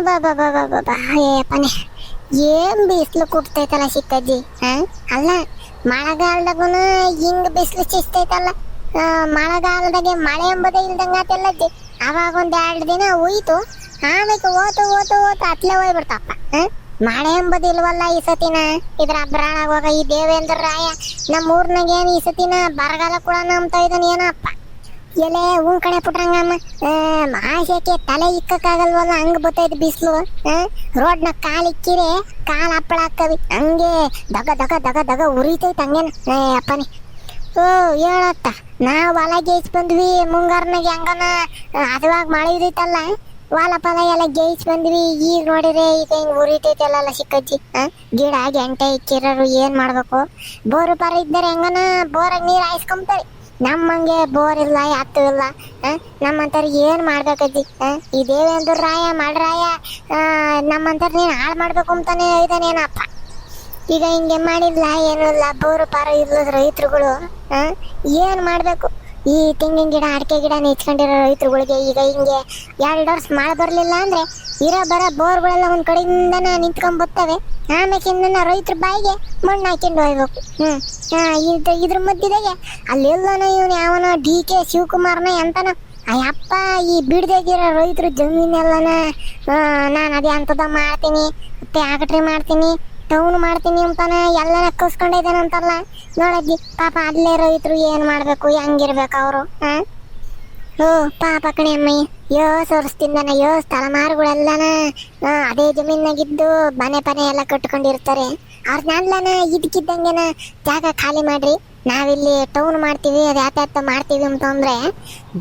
ಅಬ್ಬಬ್ಬಬ್ಬಬ್ಬಬ್ಬ. ಏನ್ ಬಿಸಿಲು ಕುಟ್ತೈತಲ್ಲ ಸಿಕ್ಕಜ್ಜಿ. ಅಲ್ಲ ಮಳೆಗಾಲದಾಗೂ ಹಿಂಗ್ ಬಿಸಿಲು ಚಿಸ್ತೈತಲ್ಲ. ಮಳೆಗಾಲದಾಗೆ ಮಳೆ ಎಂಬುದೇ ಇಲ್ದಂಗ ಆತಲ್ಲಜ್ಜಿ. ಅವಾಗ ಒಂದ್ 2 ದಿನ ಹೋಯ್ತು, ಆಮೇಲೆ ಓತು ಓತು ಓತು ಅತ್ಲೆ ಹೋಗ್ಬಿಡ್ತಪ್ಪ. ಮಳೆ ಎಂಬುದು ಇಲ್ವಲ್ಲ ಈ ಸತಿನ. ಇದ್ರ ಅಬ್ರಾಳಾಗುವಾಗ ಈ ದೇವೇಂದ್ರ ರಾಯ ನಮ್ಮ ಊರ್ನಾಗ ಏನ್ ಈ ಸತಿನ ಬರಗಾಲ ಕೂಡ ನಂಬ್ತಾ ಇದ್ದಾನೆ ಏನಪ್ಪ. ಎಲೆ ಹೂನ್ ಕಡೆ ಪುಟ್ರಂಗಮ್ಮ, ಆಸೆಕ್ಕೆ ತಲೆ ಇಕ್ಕಕ್ಕಾಗಲ್ವಲ್ಲ, ಹಂಗ ಬತ್ತೈತಿ ಬಿಸಿಲು. ರೋಡ್ನ ಕಾಲಿಕ್ಕಿರೆ ಕಾಲ್ ಹಪ್ಪಳ ಹಾಕವಿ, ಹಂಗೆ ದಗ ದಗ ದಗ ದಗ ಉರಿತೈತೆ ಹಂಗೇನ. ಅಪ್ಪನಿ ಓ ಹೇಳತ್ತ, ನಾವ್ ಹೊಲ ಗೇಯ್ಸ್ ಬಂದ್ವಿ ಮುಂಗಾರ್ನಾಗ, ಹಂಗನ ಅದುವಾಗ ಮಳೆ ಇರೈತಲ್ಲ, ಹೊಲ ಪಲ ಎಲ್ಲ ಗೇಯ್ಸ್ ಬಂದ್ವಿ. ಈಗ ನೋಡಿದ್ರೆ ಈಗ ಹಿಂಗ್ ಉರಿತೈತಲ್ಲ ಸಿಕ್ಕಜ್ಜಿ. ಗಿಡ ಗಂಟೆ ಇಕ್ಕಿರೋರು ಏನ್ ಮಾಡ್ಬೇಕು? ಬೋರು ಪಾರ ಇದ್ದಾರೆ ಹೆಂಗನ ಬೋರಾಗ ನೀರ್ ಹಾಯಿಸ್ಕೊಂತಾರೆ. ನಮ್ಮಂಗೆ ಬೋರ್ ಇಲ್ಲ, ಯಾತು ಇಲ್ಲ. ನಮ್ಮಂತಾರ ಏನ್ ಮಾಡ್ಬೇಕಜ್ಜಿ? ಈ ದೇವೇಂದ್ರ ರಾಯ ಮಾಡ್ರಾಯ ನಮ್ಮಂತಾರ ನೀನ್ ಹಾಳು ಮಾಡ್ಬೇಕು ಅಂತಾನೆ ಇದಾನೇನಪ್ಪ. ಈಗ ಹಿಂಗೆ ಮಾಡಿಲ್ಲ, ಏನೂ ಇಲ್ಲ, ಬೋರು ಪಾರ ಇಲ್ಲದ ರೈತರುಗಳು ಏನ್ ಮಾಡ್ಬೇಕು? ಈ ತೆಂಗಿನ ಗಿಡ ಅಡಿಕೆ ಗಿಡ ನೆಚ್ಕೊಂಡಿರೋ ರೈತರುಗಳಿಗೆ ಈಗ ಹಿಂಗೆ 2 ವರ್ಷ ಮಳೆ ಬರ್ಲಿಲ್ಲ ಅಂದ್ರೆ ಇರೋ ಬರೋ ಬೋರ್ಗಳೆಲ್ಲ ಒಂದ್ ಕಡೆಯಿಂದನ ನಿಂತ್ಕೊಂಡ್ ಬರ್ತವೆ. ಆಮೇಕಿಂದ ರೈತರ ಬಾಯಿಗೆ ಮಣ್ಣು ಹಾಕೊಂಡು ಹೋಗ್ಬೇಕು. ಇದ್ರ ಮಧ್ಯದಾಗೆ ಅಲ್ಲೆಲ್ಲನ ಇವನು ಯಾವನ DK ಶಿವಕುಮಾರ್ನ ಎಂತನ ಅಯ್ಯಪ್ಪ ಈ ಬಿಡ್ದಾಗಿರೋ ರೈತರು ಜಮೀನೆಲ್ಲನ ನಾನು ಅದೇ ಅಂತದ ಮಾಡ್ತೀನಿ, ಫ್ಯಾಕ್ಟ್ರಿ ಮಾಡ್ತೀನಿ, ಟೌನ್ ಮಾಡ್ತೀನಿ ಅಂತಾನೆ ಎಲ್ಲ ಕಸ್ಕೊಂಡಿದ್ದಾನಂತಲ್ಲ. ನೋಡಜ್ಜಿ ಪಾಪ ಅಲ್ಲೇ ರೈತರು ಏನ್ ಮಾಡ್ಬೇಕು, ಹೆಂಗಿರ್ಬೇಕು ಅವರು? ಓ ಪಾಪ ಕಣೆ ಅಮ್ಮಯ್ಯ, ವರ್ಷದಿಂದನ ತಲೆಮಾರುಗಳೆಲ್ಲನ ಅದೇ ಜಮೀನಾಗಿದ್ದು ಮನೆ ಪನೆ ಎಲ್ಲ ಕಟ್ಕೊಂಡಿರ್ತಾರೆ. ಅವ್ರನ್ನೆಲ್ಲನ ಇದಕ್ಕಿದ್ದಂಗೆನ ಜಾಗ ಖಾಲಿ ಮಾಡ್ರಿ, ನಾವಿಲ್ಲಿ ಟೌನ್ ಮಾಡ್ತೀವಿ, ಅದು ಯಾತ ಮಾಡ್ತೀವಿ ಅಂತಂದ್ರೆ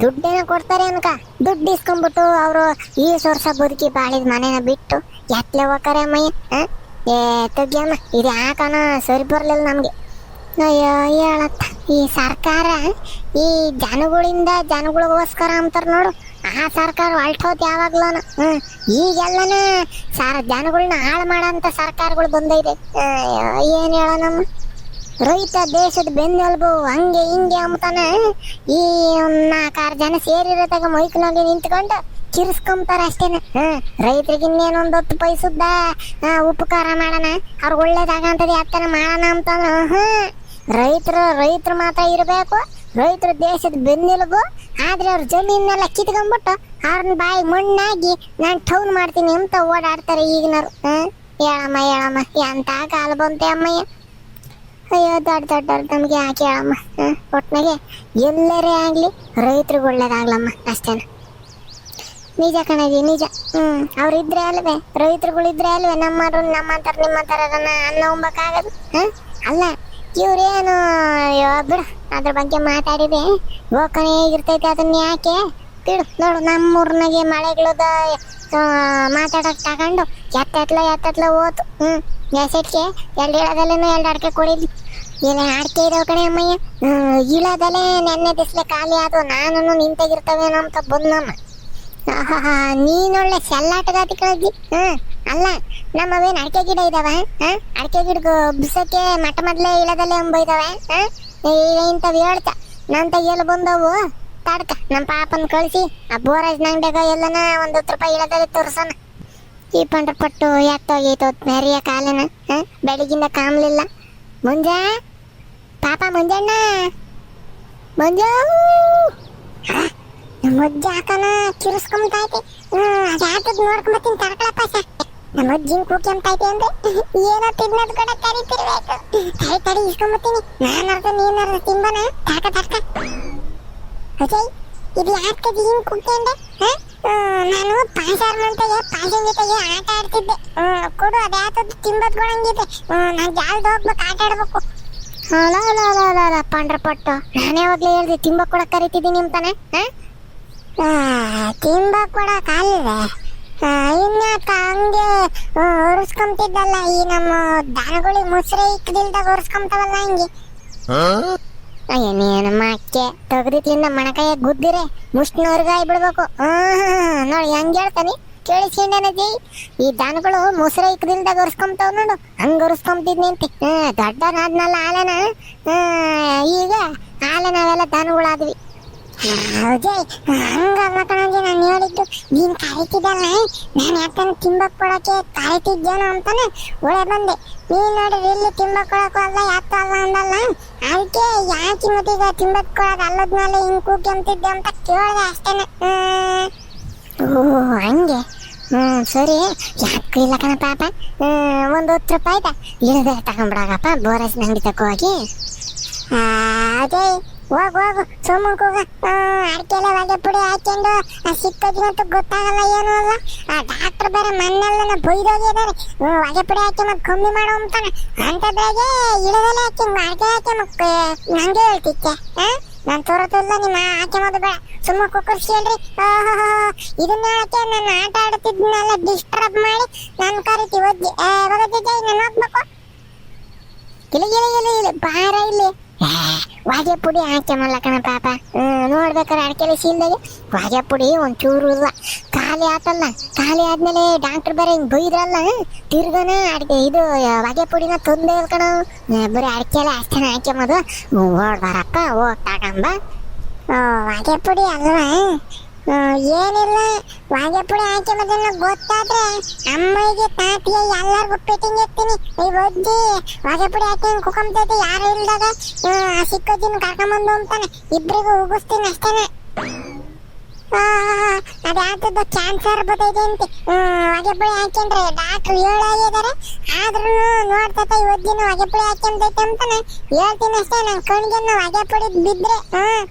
ದುಡ್ಡೇನ ಕೊಡ್ತಾರೆ ಅನ್ಕ. ದುಡ್ಡು ಇಸ್ಕೊಂಡ್ಬಿಟ್ಟು ಅವರು ಈ ವರ್ಷ ಬದುಕಿ ಬಾಳಿದ ಮನೇನ ಬಿಟ್ಟು ಎತ್ಲೆ ಹೋಗ್ತಾರೆ ಅಮ್ಮಯ್ಯ. ತೆಗಿಯಮ್ಮ, ಇದು ಯಾಕನ ಸರಿ ಬರ್ಲಿಲ್ಲ ನಮ್ಗೆ. ಅಯ್ಯೋ ಹೇಳತ್ತ, ಈ ಸರ್ಕಾರ ಈ ಜನಗಳಿಗೋಸ್ಕರ ಅಂತಾರ ನೋಡು, ಆ ಸರ್ಕಾರ ಹೊಲ್ಟೋತ್ ಯಾವಾಗ್ಲೂನ. ಈಗೆಲ್ಲನ ಜನಗಳನ್ನ ಹಾಳು ಮಾಡಂತ ಸರ್ಕಾರಗಳು ಬಂದೈತೆ. ಏನ್ ಹೇಳೋಣಮ್ಮ, ರೈತ ದೇಶದ ಬೆನ್ನೆಲುಬು ಹಂಗೆ ಹಿಂಗೆ ಅಂತಾನ ಈ 4-6 ಜನ ಸೇರಿರೋದಾಗ ಮೈಕ್ನಾಗೆ ನಿಂತ್ಕೊಂಡು ಕಿರ್ಸ್ಕೊಂತಾರ ಅಷ್ಟೇನ. ರೈತರಿಗೆ ಇನ್ನೇನೊಂದು 10 ಪೈಸದ ಉಪಕಾರ ಮಾಡೋಣ, ಅವ್ರಿಗೆ ಒಳ್ಳೇದಾಗಂತದ ಯಾತನ ಮಾಡೋಣ ಅಂತಂದ್ರ ರೈತರು ಮಾತ್ರ ಇರಬೇಕು. ರೈತರು ದೇಶದ ಬೆನ್ನೆಲುಬು. ಆದ್ರೆ ಅವ್ರ ಜಮೀನೆಲ್ಲ ಕಿತ್ಕೊಂಡ್ಬಿಟ್ಟು ಅವ್ರನ್ನ ಬಾಯಿ ಮಣ್ಣಾಗಿ ನಾನು ಟೌನ್ ಮಾಡ್ತೀನಿ ಅಂತ ಓಡಾಡ್ತಾರೆ ಈಗಿನವ್ರು. ಹೇಳಮ್ಮ ಎಂತ ಕಾಲ ಬಂತೆ ಅಮ್ಮಯ್ಯ. ಅಯ್ಯೋ ದೊಡ್ಡ ನಮ್ಗೆ ಯಾಕೆ ಹೇಳಮ್ಮ. ಒಟ್ನಾಗೆ ಎಲ್ಲರೇ ಆಗ್ಲಿ ರೈತರಿಗೆ ಒಳ್ಳೇದಾಗ್ಲಮ್ಮ ಅಷ್ಟೇನ. ನಿಜ ಕಣಗಿ ನಿಜ. ಅವ್ರಿದ್ರೆ ಅಲ್ವೇ, ರೈತರುಗಳಿದ್ರೆ ಅಲ್ವೇ ನಮ್ಮಂತಾರ ನಿಮ್ಮಂತಾರ ಅನ್ನ ಉಂಬಕ್ಕಾಗದು. ಅಲ್ಲ ಇವ್ರೇನು ಬಿಡು, ಅದ್ರ ಬಗ್ಗೆ ಮಾತಾಡಿದೆ ಹೋಗ್ತಾನೆ ಇರ್ತೈತೆ. ಅದನ್ನ ಯಾಕೆ ಬಿಡು. ನೋಡು ನಮ್ಮೂರ್ನಾಗೆ ಮಳೆಗಳದ ಮಾತಾಡಕ್ ತಗೊಂಡು ಎತ್ತತ್ಲ ಹೋತು. ಗ್ಯಾಸೆಟ್ಗೆ 2 ಇಳದಲ್ಲೇನು 2 ಅಡಿಕೆ ಕೊಡಿದ್ವಿ. ಏನ ಅಡಿಕೆ ಇದಾವ ಕಣೆ ಅಮ್ಮಯ್ಯ. ಇಳದಲ್ಲೇ ನೆನ್ನೆ ದಿಸ್ಲೆ ಖಾಲಿ ಆದವು, ನಾನು ನಿಂತಾಗಿರ್ತವೇನೋ ಅಂತ ಬಂದಮ್ಮ. ನೀನೊಳ್ಳೆ ಸೆಲ್ಲಾಟಗಾತಿ ಕಳಗಿ. ಅಲ್ಲ ನಮ್ಮವೇನ್ ಅಡಿಕೆ ಗಿಡ ಇದಾವ? ಅಡಿಕೆ ಗಿಡ ಬಿಸಕ್ಕೆ ಮೊದಲೇ ಇಳದಲ್ಲೇ ಇದಾವೆ. ಇಂಥವ್ ಹೇಳ್ತಾ ನಂತ ಎಲ್ಲಿ ಬಂದವು ತಡ್ಕ ನಮ್ಮ ಪಾಪನ್ ಕಳಿಸಿ ಆ ಬೋರಾಜ್ ನಂಗ್ಯಾಗ ಎಲ್ಲನ 1 10 ರೂಪಾಯಿ ಇಳದಲ್ಲಿ ತೋರ್ಸೋಣ. ಈ ಪಂಡ್ರಪಟ್ಟು ಎತ್ತೋಗೈತು ಮೇರಿಯ ಕಾಲನ. ಬೆಳಗಿಂದ ಕಾಮ್ಲಿಲ್ಲ. ಪಾಪ ಮುಂಜಣ್ಣ ನಮ್ಮಜ್ಜಿ ಹಾಕನ ಕಿರಿಸ್ಕೊಂಬತೈತೆ. ಅದ್ಯಾತದ್ ನೋಡ್ಕೊಂಬತ್ತೀನಿ ತಡ್ಕೊಳಪ್ಪ ಸ. ನಮ್ಮಜ್ಜಿನ ಕೂಕ್ಯಂತೈತೆ ಅಂದ್ರೆ ಏನೋ ತಿನ್ನೋದ್ ಕೂಡ ಕರಿತಿರ್ಬೇಕು. ತಡಿ ಇಸ್ಕೊಂಬತ್ತೀನಿ. ನಾನರ್ಧ ನೀನರ್ಧ ತಿಂಬನ. ತಡ್ಕ ಅಜಯ್, ಇದು ಯಾಕಜ್ಜಿ ಹಿಂಗ್ ಕೂಗ್ತಂಡೆ? ನಾನು ಪಾಸನ್ ಜೊತೆಗೆ ಆಟ ಆಡ್ತಿದ್ದೆ. ಕೊಡು, ಅದ್ಯಾತದ್ ತಿಂಬದ್ ಕೊಡಂಗಿದೆ. ನಾನು ಜಾಲ್ದ ಹೋಗ್ಬೇಕು, ಆಟ ಆಡ್ಬೇಕು. ಅಲ್ಲ ಪಂಡ್ರಪಟ್ಟು, ನಾನು ಯಾವಾಗ್ಲೂ ಹೇಳ್ದೆ ತಿಂಬಕ್ ಕೊಡಕ್ ಕರಿತಿದ್ದೀನಿ ಅಂತಾನೆ. ತಿಂಬಕ್ ಕೊಡಕ್ ಅಲ್ವೇ, ಇನ್ಯಾಕ ಹಂಗೆ ಒರೆಸ್ಕೊಂತಿದ್ದಲ್ಲ. ಈ ನಮ್ಮ ದನಗಳಿಗೆ ಮುಸ್ರೆ ಇಕ್ಕದಿಲ್ದಾಗ ಒರೆಸ್ಕೊಂತಾವಲ್ಲ ಹಂಗೆ. ನೀನಮ್ಮ ಅಕ್ಕೆ ತೆಗ್ದಿತ್ಲಿಂದ ಮಣಕಾಯ ಗುದ್ದಿರೆ ಮುಷ್ಟಿನವ್ರಿಗಾಯ್ ಬಿಡ್ಬೇಕು. ನೋಡಿ ಹೆಂಗ್ ಹೇಳ್ತಾನೆ ಕೇಳಿಸ್ಕೊಂಡೇನಜ್ಜಿ. ಈ ದನಗಳು ಮುಸ್ರೆ ಇಕ್ಕದಿಲ್ದಾಗ ಒರೆಸ್ಕೊಂತಾವ್ ನೋಡು, ಹಂಗ ಒರೆಸ್ಕೊಂತಿದ್ನಿ ಅಂತೆ. ದೊಡ್ಡನಾದ್ನಲ್ಲ ಹಾಲನ. ಈಗ ಹಾಲ ನಾವೆಲ್ಲ ದನಗಳಾದ್ವಿ. ಅಜಯ್, ಹಂಗಲ್ಲ ಕಣಜಿ ನಾನು ಹೇಳಿದ್ದು. ನೀನ್ ಕರಿತಿದ್ದಲ್ಲ, ನಾನು ಯಾಕಂದ್ರೆ ತಿಂಬಕ್ ಕೊಡಕ್ಕೆ ಕರಿತಿದ್ದೇನೋ ಅಂತಾನೆ ಒಳ್ಳೆ ಬಂದೆ. ನೀನ್ ನೋಡ್ರಿ ಇಲ್ಲಿ ತಿಂಬಕ್ ಕೊಡಕ್ಕೂ ಅಲ್ಲ ಯಾಕೆ ಅಲ್ಲ ಅಂದಲ್ಲ, ಅದಕ್ಕೆ ಯಾಕೆ ಮತ್ತೀಗ ತಿಂಬಕ್ ಕೊಡಕ್ ಅಲ್ಲದ್ಮೇಲೆ ಹಿಂಗ್ ಕೂಗ್ಯಂತಿದ್ದೆ ಅಂತ ಕೇಳಿದೆ ಅಷ್ಟೇನೆ. ಓ ಹಂಗೆ, ಸರಿ. ಯಾಕೆ ಇಲ್ಲ ಕಣ ಪಾಪ, ಒಂದು 10 ರೂಪಾಯಿ ಆಯ್ತಾ, ಇಳಿದ್ರೆ ತಗೊಂಡ್ಬಿಡಾಗಪ್ಪ ಬೋರಸ್ ಅಂಗಡಿ ತಕೋ ಹೋಗಿ. ಅಜಯ್ ಹೋಗು ಸೋಮಂಗ್ ಹೋಗ. ಅಡಿಕೆಲ್ಲ ಹೊಗೆ ಪುಡಿ ಹಾಕೊಂಡು ಸಿಕ್ಕದಿನಂತೂ ಗೊತ್ತಾಗಲ್ಲ ಏನೂ ಅಲ್ಲ. ಆ ಡಾಕ್ಟರ್ ಬೇರೆ ಮನ್ನೆಲ್ಲ ಬೈದೋಗಿದ್ದಾರೆ, ಹೊಗೆ ಪುಡಿ ಹಾಕಿ ಮತ್ತೆ ಕಮ್ಮಿ ಮಾಡೋ ಅಂತಾನೆ. ಅಂತದ್ರಾಗೆ ಇಳದಲ್ಲೇ ಹಾಕಿ ಅಡಿಕೆ ಹಾಕಿ ಮತ್ತೆ ನಂಗೆ ಹೇಳ್ತಿದ್ದೆ. ನಾನು ತೋರತಿಲ್ಲ, ನಿಮ್ಮ ಆಕೆ ಮದ್ದು ಬೇಡ, ಸುಮ್ಮ ಕುಕ್ಕರ್ಸ್ಕೇಳ್ರಿ. ಇದನ್ನ ಹೇಳಕ್ಕೆ ನನ್ನ ಆಟ ಆಡ್ತಿದ್ನೆಲ್ಲ ಡಿಸ್ಟರ್ಬ್ ಮಾಡಿ ನಾನು ಕರಿತಿ ಒಜ್ಜಿ ಬರೋದಿದ್ದೆ. ನಾನು ಹೋಗ್ಬೇಕು. ಇಲ್ಲ ಬಾರ ಇಲ್ಲಿ. ಹೊಗೆ ಪುಡಿ ಹಾಕ್ಯಮಲ್ಲ ಕಣ ಪಾಪ. ನೋಡ್ಬೇಕಾರೆ ಅಡಿಕೆಲೆ ಸೀಲ್ದಾಗೆ ಹೊಗೆ ಪುಡಿ ಒಂಚೂರು ಇಲ್ಲ, ಖಾಲಿ ಆತಲ್ಲ. ಖಾಲಿ ಆದ್ಮೇಲೆ ಡಾಕ್ಟರ್ ಬೇರೆ ಹಿಂಗ್ ಬೈದ್ರಲ್ಲ, ತಿರ್ಗನ ಅಡಿಕೆ ಇದು ಹೊಗೆ ಪುಡಿನ ತೊಂದೇ ಇಲ್ಲ ಕಣ. ಬರೀ ಅಡಿಕೆಲೆ ಅಷ್ಟೇನ ಹಾಕ್ಯಮದು. ಓಡ್ಬಾರಪ್ಪ, ಹೋಗ್ ತಗೊಂಬ. ಹೊಗೆ ಪುಡಿ ಅಲ್ವಾ, ಏನಿಲ್ಲ. ಹೊಗೆ ಪುಡಿ ಹಾಕ್ಯಮದನ್ನ ಗೊತ್ತಾದ್ರೆ ಅಮ್ಮಗೆ ತಾತಿಗೆ ಎಲ್ಲರಿಗೂ ಪೆಟ್ಟಿಂಗ್ ಎತ್ತೀನಿ. ಈ ಒಜ್ಜಿ ಹೊಗೆ ಪುಡಿ ಹಾಕಿ ಕುಕೊಂತೈತಿ ಯಾರು ಇಲ್ದಾಗ ಸಿಕ್ಕೋದಿನ ಕರ್ಕೊಂಬಂದು ಅಂತಾನೆ ಇಬ್ರಿಗೂ ಉಗಿಸ್ತೀನಿ ಅಷ್ಟೇನೆ. ಅದ್ಯಾತದ್ದು ಕ್ಯಾನ್ಸರ್ ಬರ್ತೈತೆ ಅಂತೆ ಹೊಗೆ ಪುಡಿ ಹಾಕ್ಯಂಡ್ರೆ ಡಾಕ್ಟ್ರು ಹೇಳಾಗಿದ್ದಾರೆ. ಆದ್ರೂ ನೋಡ್ತೈತೆ ಈ ಒಜ್ಜಿನ ಹೊಗೆ ಪುಡಿ ಹಾಕ್ಯಂತೈತೆ ಅಂತಾನೆ ಹೇಳ್ತೀನಿ ಅಷ್ಟೇ. ನನ್ ಕಣ್ಗೆನ್ನ ಹೊಗೆ ಪುಡಿ ಬಿದ್ರೆ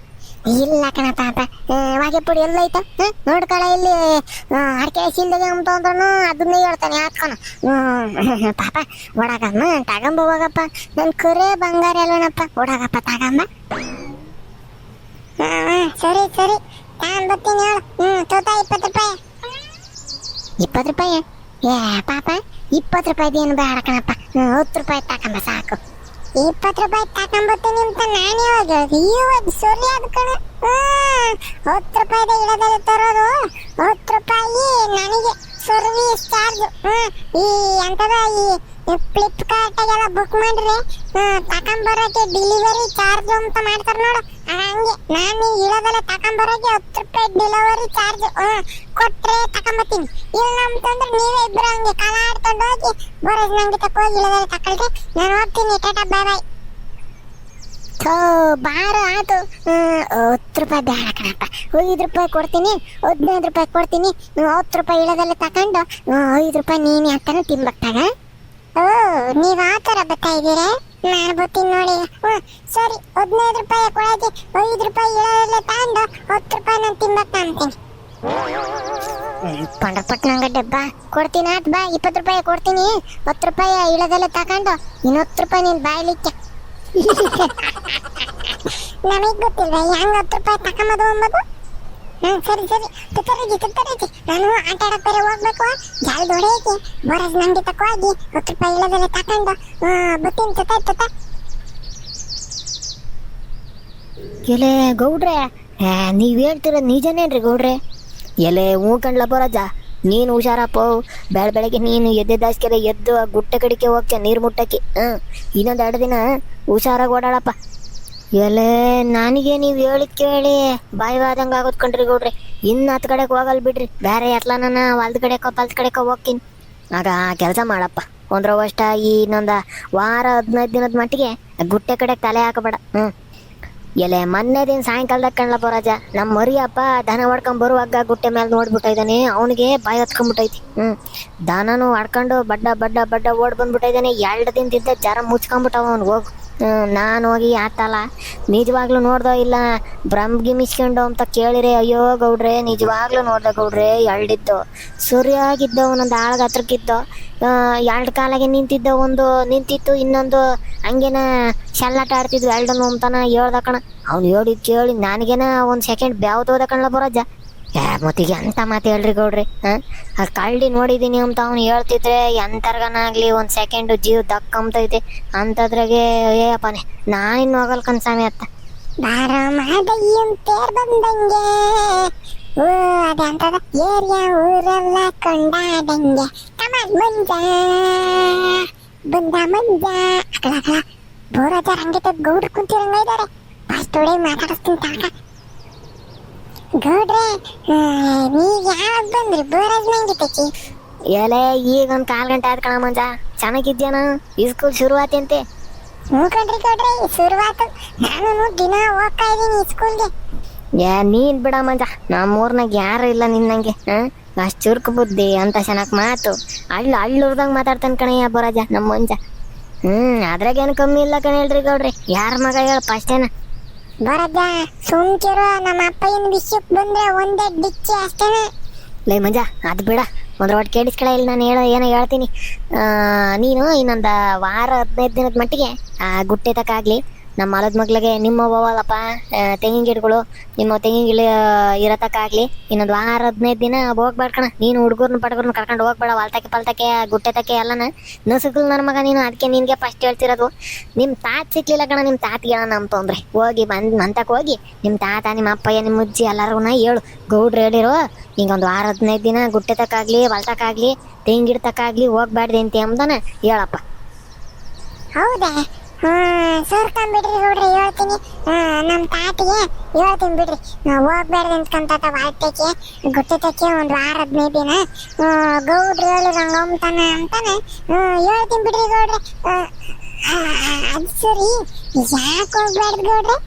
ಇಲ್ಲ ಕಣ ಪಾಪ, ಹೊಗೆ ಪುಡಿ ಎಲ್ಲೈತ ನೋಡ್ಕಳ. ಇಲ್ಲಿ ಅಡಿಕೆ ಸೀಲ್ದಾಗ ಅಂತಂದ್ರೂ ಅದನ್ನೇ ಹೇಳ್ತಾನೆ ಹಾಕೋಣ. ಪಾಪ ಒಡಗಮ್ಮ ತಗೊಂಬ ಹೋಗಪ್ಪ, ನನ್ ಕರೆ ಬಂಗಾರ ಅಲ್ವನಪ್ಪ. ಒಡಗಪ್ಪ ತಗೊಂಬ. ಸರಿ ನಾನು ಬರ್ತೀನಿ ಹೇಳು. ತೋತ 20 ರೂಪಾಯಿ. 20 ರೂಪಾಯಿ? ಪಾಪ 20 ರೂಪಾಯಿದೇನು ಬೇಡ ಕಣಪ್ಪ, 10 ರೂಪಾಯಿ ತಗೊಂಬ ಸಾಕು. 20 ರೂಪಾಯಿ ತಗೊಂಬರ್ತೀನಿ ಅಂತ ನಾನು ಇವಾಗ ಸರಿ ಅದ್ ಕಣ. 10 ರೂಪಾಯಿದ ಇಡದಲ್ಲಿ ತರೋದು, 10 ರೂಪಾಯಿ ನನಗೆ ಸರ್ವಿಸ್ ಚಾರ್ಜ್. ಈ ಎಂತದ ಈ ಫ್ಲಿಪ್ಕಾರ್ಟಾಗೆಲ್ಲ ಬುಕ್ ಮಾಡಿದ್ರೆ ತಗೊಂಬರೋಕೆ ಡೆಲಿವರಿ ಚಾರ್ಜ್ ಅಂತ ಮಾಡ್ತಾರೆ ನೋಡು, ಹಂಗೆ ನಾನು ಇಳದಲ್ಲ ತಗೊಂಬರೋಕೆ 10 ರೂಪಾಯಿ ಡೆಲಿವರಿ ಚಾರ್ಜ್ ಕೊಟ್ರೆ ತಗೊಂಬತ್ತೀನಿ. ಇಲ್ಲ ಅಂತಂದ್ರೆ ನೀವೇ ಇಬ್ರು ಹಂಗೆ ಕಾಲ ಆಡ್ಕೊಂಡು ಹೋಗಿ ಬರೋದು ನಂಗೆ ತಕೋಗಿ ಇಳದಲ್ಲ ತಕೊಳ್ರಿ. ನಾನು ಹೋಗ್ತೀನಿ, ಟಾಟಾ ಬಾಯ್ ಬಾಯ್. ಬಾರ ಆತು. 10 ರೂಪಾಯಿ ಬೇಡ ಕಣಪ್ಪ, 5 ರೂಪಾಯಿ ಕೊಡ್ತೀನಿ, 15 ರೂಪಾಯಿ ಕೊಡ್ತೀನಿ. 10 ರೂಪಾಯಿ ಇಳದಲ್ಲ ತಕೊಂಡು 5 ರೂಪಾಯಿ ನೀನು ಹಾಕ್ತಾನೆ ತಿನ್ಬೇಕಾಗ. ನೀವ್ ಆ ಥರ ಬರ್ತಾ ಇದ್ದೀರಾ? ನಾನು ಬರ್ತೀನಿ ನೋಡಿ. ಸರಿ, 15 ರೂಪಾಯಿ ಕೊಡೋಕೆ 5 ರೂಪಾಯಿ ಇಳದಲ್ಲ ತಗೊಂಡು 10 ರೂಪಾಯಿ ನಾನು ತಿನ್ಬೇಕು ಅಂತೀನಿ. ಪಂಡ್ರಪಟ್ಟಣಂಗ ಡಬ್ಬ ಕೊಡ್ತೀನಿ ಆತ್ ಬಾ. 20 ರೂಪಾಯಿ ಕೊಡ್ತೀನಿ, 10 ರೂಪಾಯಿ ಇಳದಲ್ಲ ತಗೊಂಡು 10 ರೂಪಾಯಿ ನೀನು ಬಾಯ್ಲಿಕ್ಕೆ. ನಮಗ್ ಗೊತ್ತಿಲ್ವ ಹೆಂಗ್ 10 ರೂಪಾಯಿ ತಕೊಂಬದು ಅಂಬದು. ಸರಿ ತುತ್ತರಜಿ ನಾನು ಆಟ ಆಡಕ್ ಬೇರೆ ಹೋಗ್ಬೇಕು. ಜಲ್ದಿ ಹೊಡೆಯಕ್ಕೆ ಬರೋದು ನಂಗೆ ತಕೋಗಿ 10 ರೂಪಾಯಿ ಇಳದಲ್ಲ ತಕೊಂಡು ಬರ್ತೀನಿ. ತುತ್ತ ಎಲೆ ಗೌಡ್ರೆ, ನೀವ್ ಹೇಳ್ತಿರೋದು ನಿಜನೇನ್ರಿ ಗೌಡ್ರೆ? ಎಲೆ ಹೂ ಕಂಡ್ಲ ಬರಜ, ನೀನು ಹುಷಾರಪ್ಪ. ಬೆಳಗ್ಗೆ ನೀನು ಎದ್ದೆದಾಸ್ಕೆರೆ ಎದ್ದು ಆ ಗುಟ್ಟೆ ಕಡಿಕೆ ಹೋಗ್ಕೆ ನೀರು ಮುಟ್ಟಕ್ಕೆ. ಇನ್ನೊಂದು 2 ದಿನ ಹುಷಾರಾಗಿ ಓಡಾಡಪ್ಪ. ಎಲೆ ನನಗೆ ನೀವು ಹೇಳಿದ್ ಕೇಳಿ ಬಾಯ್ವಾದಂಗೆ ಆಗೋದ್ ಕಣ್ರಿ ಗೌಡ್ರಿ. ಇನ್ನು 10 ಕಡೆಗೆ ಹೋಗಲ್ ಬಿಡ್ರಿ, ಬೇರೆ ಎತ್ಲಾನ ಹೊಲ್ದ ಕಡೆಕೋ ಪಲ್ದ ಕಡೆಕೋ ಹೋಗ್ತೀನಿ. ಆಗ ಕೆಲಸ ಮಾಡಪ್ಪ, ಒಂದ್ರವಷ್ಟ ಈ ಇನ್ನೊಂದು ವಾರ 15 ದಿನದ ಮಟ್ಟಿಗೆ ಗುಟ್ಟೆ ಕಡೆ ತಲೆ ಹಾಕಬೇಡ. ಎಲೆ ಮೊನ್ನೆ ದಿನ ಸಾಯಂಕಾಲದಾಗ ಕಣ್ಲ ಬರಾಜ, ನಮ್ಮ ಮರಿಯಪ್ಪ ದನ ಹೊಡ್ಕೊಂಡ್ ಬರುವಾಗ ಗುಟ್ಟೆ ಮೇಲೆ ನೋಡ್ಬಿಟ್ಟ ಇದ್ದಾನೆ. ಅವನಿಗೆ ಬಾಯಿ ಹೊತ್ಕೊಂಡ್ಬಿಟ್ಟೈತಿ. ದನನು ಹೊಡ್ಕೊಂಡು ಬಡ್ಡ ಓಡ್ ಬಂದ್ಬಿಟ್ಟಿದ್ದಾನೆ. 2 ದಿನದಿಂದ ಜರ ಮುಚ್ಕೊಂಡ್ಬಿಟ್ಟವ ಅವ್ನಿಗೆ. ಹೋಗು. ನಾನು ಹೋಗಿ ಆತಲ್ಲ ನಿಜವಾಗ್ಲೂ ನೋಡ್ದೋ ಇಲ್ಲ ಬ್ರಹ್ಮ್ಗಿ ಮಿಸ್ಕೊಂಡು ಅಂತ ಕೇಳಿರೆ, ಅಯ್ಯೋ ಗೌಡ್ರೆ ನಿಜವಾಗ್ಲೂ ನೋಡ್ದೆ ಗೌಡ್ರೆ, ಎಳ್ದಿದ್ದು ಸರಿಯಾಗಿದ್ದ. ಒಂದೊಂದು ಆಳ್ಗ ಹತ್ರಕ್ಕಿದ್ದು 2 ಕಾಲಾಗೆ ನಿಂತಿದ್ದ, ಒಂದು ನಿಂತಿತ್ತು, ಇನ್ನೊಂದು ಹಂಗೇನ ಶಲ್ಲಾಟ ಆಡ್ತಿದ್ವಿ 2 ಅಂತಾನ ಹೇಳ್ದ ಕಣ. ಅವ್ನು ಹೇಳಿದ್ ಕೇಳಿ ನನಗೇನ 1 ಸೆಕೆಂಡ್ ಬ್ಯಾವ್ತೋದ ಕಣ್ಲ ಬರೋಜ. ಮತ್ತೀಗ ಎಂತ ಮಾತು ಹೇಳ್ರಿ ಗೌಡ್ರಿ. ಅದು ಕಳ್ಳಿ ನೋಡಿದೀನಿ ಅಂತ ಅವ್ನು ಹೇಳ್ತಿದ್ರೆ ಎಂತರ್ಗನಾಗ್ಲಿ 1 ಸೆಕೆಂಡ್ ಜೀವ ದಕ್ಕಂತೈತೆ. ಅಂತದ್ರಾಗೆ ಏಯಪ್ಪನೆ ನಾನಿನ್ನು ಹೋಗಲ್ ಕನ್ಸಾಮಿ ಅತ್ತ. ಬಾರ ಮಾದಯ್ಯಂತೇರ್ ಬಂದಂಗೆ ಅದಂತದ ಏರಿಯಾ ಊರೆಲ್ಲ ಕೊಂಡಾದಂಗೆ ಕಮಾನ್ ಬಂದ ಅಕಲ ಬೋರಾಜ ರಂಗಿತ ಗೌಡ್ರು ಕುಂತಿರಂಗ ಇದ್ದಾರೆ. ಫಸ್ಟ್ ಮಾತಾಡಿಸ್ತೀನಿ ತಾಕ. ಗೌಡ್ರೆ ನೀವ್ ಯಾವಾಗ ಬಂದ್ರಿ ಬೋರಾಜ್ ನಂಗಿತಕ್ಕಿ ಎಲೆ ಈಗ ಒಂದು 4 ಗಂಟೆ ಆಯ್ತು ಕಣ ಮಂಜ. ಚೆನ್ನಾಗಿದ್ಯಾನ? ಈ ಸ್ಕೂಲ್ ಶುರು ಆತಂತೆ. ಹ್ಞೂ ಕಣ್ರಿ ಗೌಡ್ರೆ ಶುರುವಾತು. ನಾನು ದಿನ ಹೋಗ್ತಾ ಇದ್ದೀನಿ ಸ್ಕೂಲ್ಗೆ. ನೀನ್ ಬಿಡ ಮಂಜ, ನಮ್ಮೂರ್ನಾಗ ಯಾರು ಇಲ್ಲ ನಿನ್ನಂಗೆ. ಅಷ್ಟು ಚುರುಕು ಬುದ್ಧಿ ಅಂತ ಚೆನ್ನಾಗಿ ಮಾತು ಹಳ್ಳುರ್ದಂಗೆ ಮಾತಾಡ್ತಾನೆ ಕಣಯ್ಯ ಬರಾಜ ನಮ್ಮ ಮಂಜ. ಅದ್ರಾಗೇನು ಕಮ್ಮಿ ಇಲ್ಲ ಕಣ ಹೇಳ್ರಿ ಗೌಡ್ರಿ. ಯಾರ ಮಗ ಹೇಳ ಫಸ್ಟೇನ ಬರಜ ಸುಮ್ಕಿರೋ. ನಮ್ಮ ಅಪ್ಪ ಏನು ವಿಷಯಕ್ಕೆ ಬಂದ್ರೆ ಒಂದೇ ಡಿಚ್ಚಿ ಅಷ್ಟೇನೆ. ಲೇ ಮಂಜ ಅದು ಬಿಡ, ಒಂದ್ರ ಒಟ್ಟು ಕೇಳಿಸ್ಕೊಳ. ಇಲ್ಲಿ ನಾನು ಏನೋ ಹೇಳ್ತೀನಿ. ನೀನು ಇನ್ನೊಂದು ವಾರ 15 ದಿನದ ಮಟ್ಟಿಗೆ ಆ ಗುಟ್ಟೆ ತಕ್ಕಾಗ್ಲಿ ನಮ್ಮ ಹೊಲದ ಮಗ್ಳಿಗೆ ನಿಮ್ಮ ಹೋಗಲ್ಲಪ್ಪ ತೆಂಗಿನ ಗಿಡಗಳು, ನಿಮ್ಮ ತೆಂಗಿನ ಗಿಡ ಇರತಕ್ಕಾಗ್ಲಿ ಇನ್ನೊಂದು ವಾರ 15 ದಿನ ಹೋಗ್ಬೇಡ್ಕಣ. ನೀನು ಹುಡುಗರ್ನ ಪಡ್ಗರ್ನ ಕರ್ಕೊಂಡು ಹೋಗ್ಬೇಡ. ಹೊಲ್ತಕ್ಕೆ ಪಲ್ತಕ್ಕೆ ಗುಟ್ಟೆ ತಕ್ಕೆ ಎಲ್ಲನ ನಸುಕಲ್ ನನ್ನ ಮಗ ನೀನು. ಅದಕ್ಕೆ ನಿನ್ಗೆ ಫಸ್ಟ್ ಹೇಳ್ತಿರೋದು. ನಿಮ್ಮ ತಾತ ಸಿಕ್ಲಿಲ್ಲ ಕಣ, ನಿಮ್ಮ ತಾತಿಗೆ ಹೇಳೋಣ ಅಂತಂದ್ರೆ ಹೋಗಿ ಮಂತಕ್ಕೆ ಹೋಗಿ ನಿಮ್ಮ ತಾತ, ನಿಮ್ಮ ಅಪ್ಪಯ್ಯ, ನಿಮ್ಮ ಅಜ್ಜಿ ಎಲ್ಲರಿಗೂ ಹೇಳು. ಗೌಡ್ರು ಹೇಳಿರೋ ಹಿಂಗೊಂದು ವಾರ 15 ದಿನ ಗುಟ್ಟೆ ತಕ್ಕಾಗ್ಲಿ ಹೊಲ್ತಕ್ಕಾಗ್ಲಿ ತೆಂಗಿನ ಗಿಡ ತಕ್ಕಾಗ್ಲಿ ಹೋಗ್ಬೇಡ್ದೆ ಅಂತ ಅಂತಾನೆ ಹೇಳಪ್ಪ. ಹೌದಾ? ಸೇರ್ಕೊಂಡ್ಬಿಡ್ರಿ ನೋಡ್ರಿ, ಹೇಳ್ತೀನಿ. ನಮ್ಮ ತಾತಿಗೆ ಹೇಳ್ತೀನಿ ಬಿಡ್ರಿ. ಹೋಗ್ಬೇಡ್ರಿ ಅಂದ್ಕೊಂತ ವಾಟಕ್ಕೆ ಗುಟ್ಟಕ್ಕೆ ಒಂದು ವಾರ 15 ದಿನ ಗೌಡ್ರು ಹೇಳಿರಂಗ ಅಂತಾನೆ ಹೇಳ್ತೀನಿ ಬಿಡ್ರಿ ಗೌಡ್ರೆ. ಅದು ಸರಿ, ಯಾಕೆ ಹೋಗ್ಬೇಡ್ದು ಗೌಡ್ರೆ?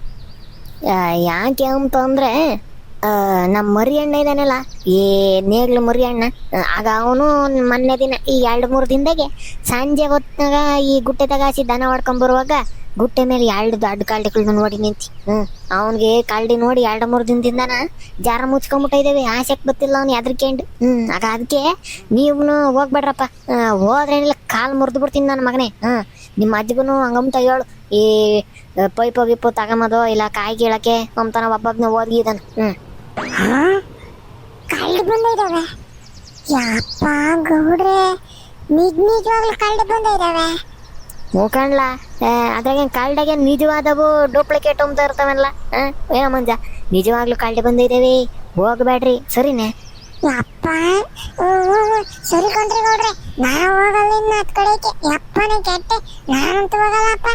ಯಾಕೆ ಅಂತಂದ್ರೆ ನಮ್ಮ ಮರಿ ಅಣ್ಣ ಇದಾನಲ್ಲ, ಈ ನೇಗ್ಲು ಮರಿ ಅಣ್ಣ, ಆಗ ಅವನು ಮೊನ್ನೆ ದಿನ ಈ 2-3 ದಿನದಾಗೆ ಸಂಜೆ ಹೊತ್ತಾಗ ಈ ಗುಟ್ಟೆ ತಗಾಸಿ ದನ ಹೊಡ್ಕೊಂಬರುವಾಗ ಗುಟ್ಟೆ ಮೇಲೆ 2 ದೊಡ್ಡ ಕಳ್ಳಿಗಳನ್ನ ನೋಡಿ ನಿಂತಿ. ಅವನಿಗೆ ಕಳ್ಳಿ ನೋಡಿ 2-3 ದಿನದಿಂದನ ಜಾರ ಮುಚ್ಕೊಂಡ್ಬಿಟ್ಟ ಇದ್ದೇವೆ. ಆಸೆಕ್ ಗೊತ್ತಿಲ್ಲ ಅವ್ನು ಎದ್ರಕಂಡು. ಆಗ ಅದಕ್ಕೆ ನೀವು ಹೋಗ್ಬೇಡ್ರಪ್ಪ. ಹೋದ್ರೇನಿಲ್ಲ ಕಾಲು ಮುರಿದು ಬಿಡ್ತೀನಿ ನನ್ನ ಮಗನೇ. ನಿಮ್ಮ ಅಜ್ಜಿಗೂ ಹಂಗಂತ ಹೇಳು. ಈ ಪೈಪು ಗಿಪ್ಪು ತಗೊಂಬದು ಇಲ್ಲ ಕಾಯಿ ಕೀಳಕ್ಕೆ ಅಂತಾನ ಒಬ್ಬೊಬ್ನ ಓದ್ಗಿದಾನ. ಕಳ್ಳು ಬಂದಿದ್ದಾವೆ? ಯಪ್ಪ ಗೌಡ್ರೆ, ನಿಜವಾಗ್ಲೂ ಕಳ್ಳು ಬಂದಿದ್ದಾವೆ? ಮೂಕಂಡ್ಲ ಅದ್ರಾಗ ಕಳ್ಳಿಗೆ ನಿಜವಾದವು ಡೂಪ್ಲಿಕೇಟ್ ಅಂತ ಇರ್ತಾವಲ್ಲ. ಏನೋ ಮಂಜ, ನಿಜವಾಗ್ಲೂ ಕಳ್ಳಿ ಬಂದಿದ್ದೇವೆ, ಹೋಗ್ಬೇಡ್ರಿ ಸರಿನೇ? ಯಪ್ಪ ಸರಿ ಕೊಂಡ್ರಿ ಗೌಡ್ರೆ, ನಾ ಹೋಗಲ್ಲ ಇನ್ನು ಹತ್ ಕಡೆಗೆ. ಯಪ್ಪನೇ ಕೆಟ್ಟೆ, ನಾನಂತೂ ಹೋಗಲ್ಲಪ್ಪ.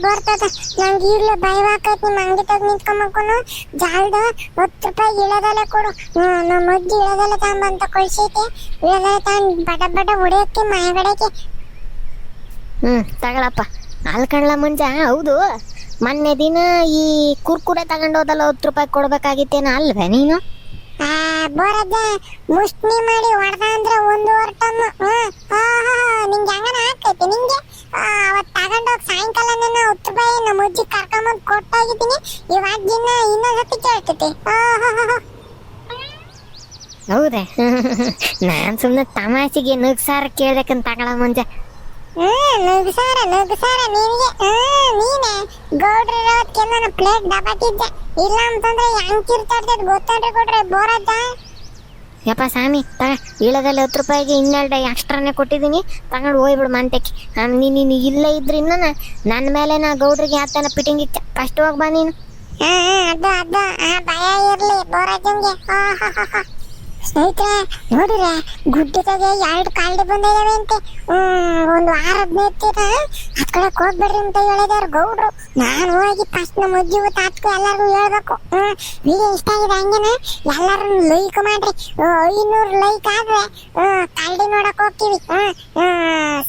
ಬರ್ತದ ನಂಗೆ ಈಗಲೇ ಭಯವಾಕೈತಿ. ನಿಮ್ಮ ಅಂಗಡಿ ತಗ ನಿಂತ್ಕೊಂಬಕ್ಕೂ ಜಾಲ್ದ 10 ರೂಪಾಯಿ ಇಳದಲೆ ಕೊಡು. ನಮ್ಮ ಅಜ್ಜಿ ಇಳದಲೆ ತಗೊಂಬಂತ ಕಳ್ಸೈತಿ. ಇಳದಲೆ ತಗೊಂಡು ಬಡ ಹೊಡೆಯಕ್ಕೆ ಮನೆಗಡೆಗೆ. ತಗೊಳಪ್ಪ. ಅಲ್ಕಂಡ್ಲ ಮಂಜ, ಹೌದು ಮೊನ್ನೆ ದಿನ ಈ ಕುರ್ಕುರೆ ತಗೊಂಡೋದಲ್ಲ 10 ರೂಪಾಯಿ ಕೊಡ್ಬೇಕಾಗಿತ್ತೇನ ಅಲ್ವೇ ನೀನು? ಬೋರಜ್ಜ ಮುಷ್ಟಿ ಮಾಡಿ ಹೊಡೆದ ಅಂದ್ರೆ 1.5 ಟನ್. ನಿಂಗೆ ಹಂಗನ ಹಾಕೈತಿ ನಿಂಗೆ? ಅವತ್ತು ತಗೊಂಡೋಗಿ ಸಾಯಂಕಾಲ 10 ರೂಪಾಯಿ ನಮ್ಮ ಅಜ್ಜಿ ಕರ್ಕೊಂಬಂದು ಕೊಟ್ಟಾಗಿದ್ದೀನಿ. ಇವಾಗ ದಿನ ಇನ್ನೊಂದ್ಸತಿ ಕೇಳ್ತೈತಿ. ಹೌದಾ? ನಾನು ಸುಮ್ಮನೆ ತಮಾಷೆಗೆ ನಗ್ಸಾರ ಕೇಳ್ಬೇಕಂತ ತಗೊಳ ಮುಂಜೆ. ನಗಸಾರ ನಿನಗೆ. ನೀನೆ ಗೌಡ್ರ ಇರೋದಕ್ಕೆ ನಾನು ಪ್ಲೇಟ್ ದಬಾಕಿದ್ದೆ. ಇಲ್ಲ ಅಂತಂದ್ರೆ ಹೆಂಗ್ ಕಿರ್ತಾಡ್ತೈತೆ ಗೊತ್ತೇನ್ರಿ ಕೊಡ್ರಿ ಬೋರಜ್ಜ? ಯಪ್ಪ ಸ್ವಾಮಿ, ಇಳದಲ್ಲಿ 10 ರೂಪಾಯಿಗೆ 12 ಎಕ್ಸ್ಟ್ರಾನೇ ಕೊಟ್ಟಿದ್ದೀನಿ, ತಗೊಂಡು ಹೋಗ್ಬಿಡು ಮಂತಕ್ಕೆ. ನೀನು ಇಲ್ಲೇ ಇದ್ರಿ ಇನ್ನ ನನ್ನ ಮೇಲೆ ನಾ ಗೌಡ್ರಿಗೆ ಯಾತನ ಫಿಟ್ಟಿಂಗ್ ಇಚ್ಚ. ಫಸ್ಟ್ ಹೋಗಿ ಬಾ ನೀನು. ಅದು ಭಯ ಇರ್ಲಿ ಬೋರಜ್ಜಂಗೆ. ಸ್ನೇಹಿತರೆ ನೋಡಿದ್ರೆ ಗುಡ್ಡದಾಗೆ 2 ಕಾಲ್ಡಿ ಬಂದಿದ್ದಾವೆ ಅಂತೆ. ಒಂದು ವಾರ 15 ದಿನ ಹತ್ ಕಡೆ ಹೋಗ್ಬೇಡ್ರಿ ಅಂತ ಹೇಳಿದಾರೆ ಗೌಡ್ರು. ನಾನು ಹೋಗಿ ಫಸ್ಟ್ ನಮ್ಮ ಅಜ್ಜಿಗೂ ತಾತ್ಕು ಎಲ್ಲರಿಗೂ ಹೇಳ್ಬೇಕು. ವಿಡಿಯೋ ಇಷ್ಟ ಆಗಿದೆ ಹಂಗೇನೆ ಎಲ್ಲರೂ ಲೈಕ್ ಮಾಡ್ರಿ. 500 ಲೈಕ್ ಆದ್ರೆ ಕಾಲ್ಡಿ ನೋಡಕ್ ಹೋಗ್ತೀವಿ.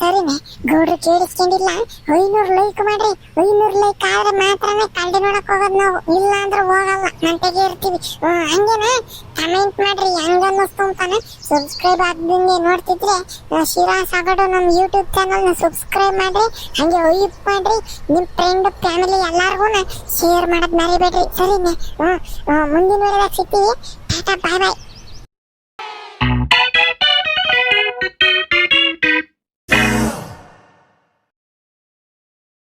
ಸರಿನೇ ಗೌಡ್ರು ಕೇಳಿಸ್ಕೊಂಡಿಲ್ಲ. 500 ಲೈಕ್ ಮಾಡ್ರಿ. 500 ಲೈಕ್ ಆದ್ರೆ ಮಾತ್ರನೇ ಕಾಲ್ಡಿ ನೋಡಕ್ ಹೋಗೋದು ನಾವು, ಇಲ್ಲ ಅಂದ್ರೆ ಹೋಗಲ್ಲ, ನಂತೆಗೆ ಇರ್ತೀವಿ. ಹಂಗೇನೆ ಕಮೆಂಟ್ ಮಾಡ್ರಿ ಹೆಂಗ ಅನ್ನಿಸ್ತು ಅಂತಾನೆ. ಸಬ್ಸ್ಕ್ರೈಬ್ ಆಗ್ದಂಗೆ ನೋಡ್ತಿದ್ರೆ ಶಿರಾ ಸಾಗಡು ನಮ್ಮ ಯೂಟ್ಯೂಬ್ ಚಾನಲ್ನ ಸಬ್ಸ್ಕ್ರೈಬ್ ಮಾಡ್ರಿ. ಹಂಗೆ ವೈಪ್ ಮಾಡ್ರಿ. ನಿಮ್ಮ ಫ್ರೆಂಡ್ ಫ್ಯಾಮಿಲಿ ಎಲ್ಲಾರ್ಗು ಶೇರ್ ಮಾಡೋದು ಮರಿಬೇಡ್ರಿ ಸರಿನೇ? ಮುಂದಿನ ವಿಡಿಯೋದಾಗ ಸಿಗ್ತೀವಿ. ಟಾಟಾ ಬಾಯ್ ಬಾಯ್.